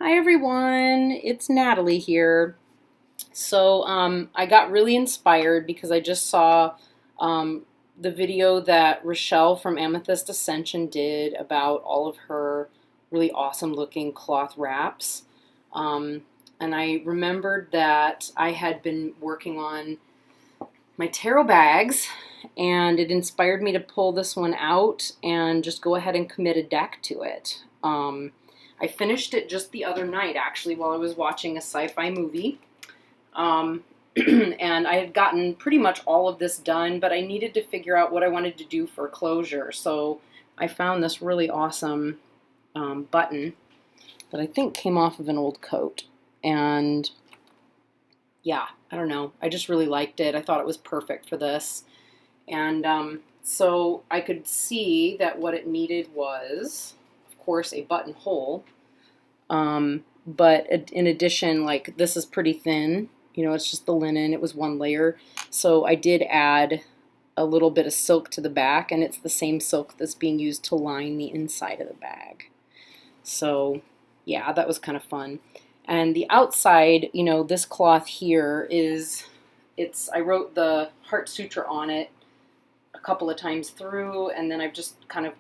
Hi everyone, it's Natalie here. I got really inspired because I just saw um, the video that Rochelle from Amethyst Ascension did about all of her really awesome looking cloth wraps. Um, and I remembered that I had been working on my tarot bags, and it inspired me to pull this one out and just go ahead and commit a deck to it. I finished it just the other night, actually, while I was watching a sci-fi movie. Um, and I had gotten pretty much all of this done, but I needed to figure out what I wanted to do for closure. So I found this really awesome button that I think came off of an old coat. And yeah, I don't know. I just really liked it. I thought it was perfect for this. And so I could see that what it needed was, of course, a buttonhole. But in addition, like, this is pretty thin. You know, it's just the linen. It was one layer. So I did add a little bit of silk to the back, and it's the same silk that's being used to line the inside of the bag. So yeah, that was kind of fun. And the outside, you know, this cloth here I wrote the Heart Sutra on it a couple of times through, and then I've just kind of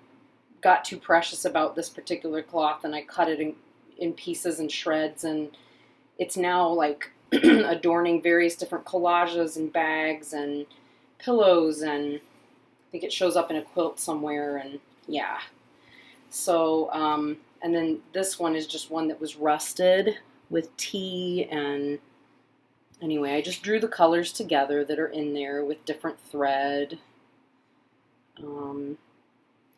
got too precious about this particular cloth, and I cut it in pieces and shreds, and it's now like adorning various different collages and bags and pillows, and I think it shows up in a quilt somewhere, and yeah. And then this one is just one that was rusted with tea, and anyway, I just drew the colors together that are in there with different thread,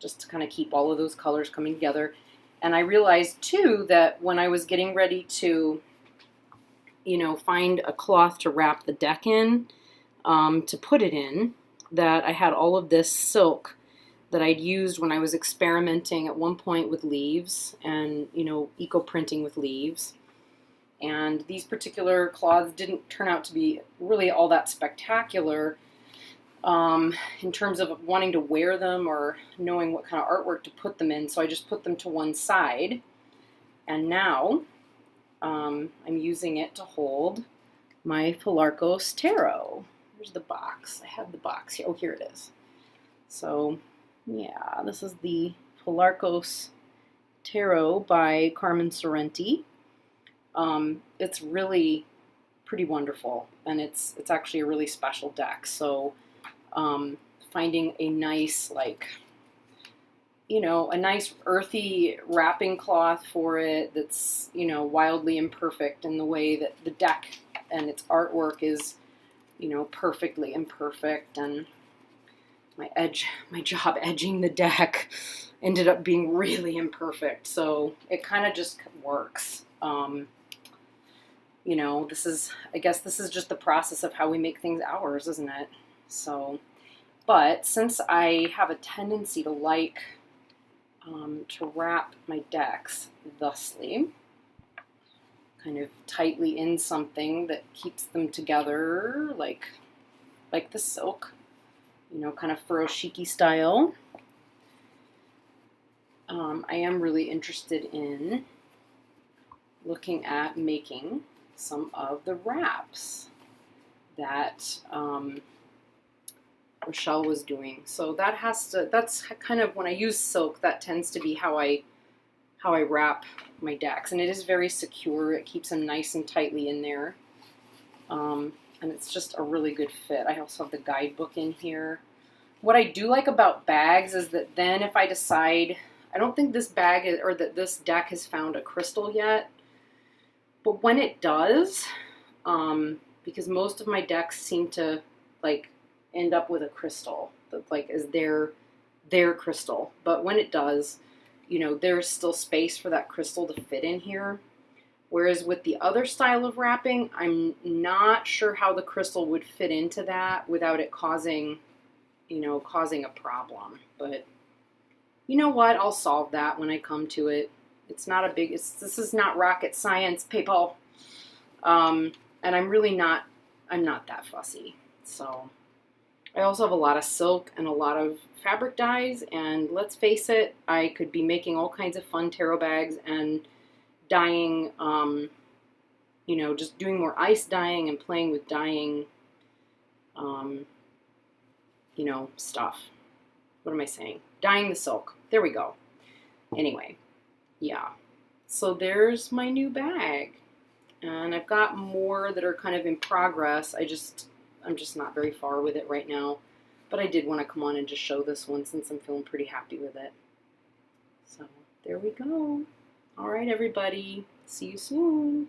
just to kind of keep all of those colors coming together. And I realized too that when I was getting ready to, you know, find a cloth to wrap the deck in, to put it in, that I had all of this silk that I'd used when I was experimenting at one point with leaves and, you know, eco printing with leaves. And these particular cloths didn't turn out to be really all that spectacular in terms of wanting to wear them or knowing what kind of artwork to put them in. So I just put them to one side. And now I'm using it to hold my Philarkos Tarot. Here's the box. I had the box here. Oh, here it is. So yeah, this is the Philarkos Tarot by Carmen Sorrenti. It's really pretty wonderful, and it's actually a really special deck. So finding a nice, like, you know, a nice earthy wrapping cloth for it that's, you know, wildly imperfect in the way that the deck and its artwork is, you know, perfectly imperfect, and my job edging the deck ended up being really imperfect, so it kind of just works. You know, I guess this is just the process of how we make things ours, isn't it? So, but since I have a tendency to like to wrap my decks thusly, kind of tightly in something that keeps them together, like the silk, you know, kind of furoshiki style. I am really interested in looking at making some of the wraps that Rochelle was doing. So that's kind of, when I use silk, that tends to be how I wrap my decks. And it is very secure. It keeps them nice and tightly in there. And it's just a really good fit. I also have the guidebook in here. What I do like about bags is that then if I decide, I don't think this bag is, or that this deck has found a crystal yet, but when it does, because most of my decks seem to like end up with a crystal that like is their crystal, but when it does, you know, there's still space for that crystal to fit in here. Whereas with the other style of wrapping, I'm not sure how the crystal would fit into that without it causing a problem. But you know what? I'll solve that when I come to it. It's not a big, this is not rocket science, people. And I'm not that fussy. So I also have a lot of silk and a lot of fabric dyes, and let's face it, I could be making all kinds of fun tarot bags and dyeing, you know, just doing more ice dyeing and playing with dyeing, um, you know, stuff. What am I saying? Dyeing the silk. There we go. Anyway, yeah. So there's my new bag. And I've got more that are kind of in progress. I'm just not very far with it right now. But I did want to come on and just show this one since I'm feeling pretty happy with it. So there we go. All right, everybody. See you soon.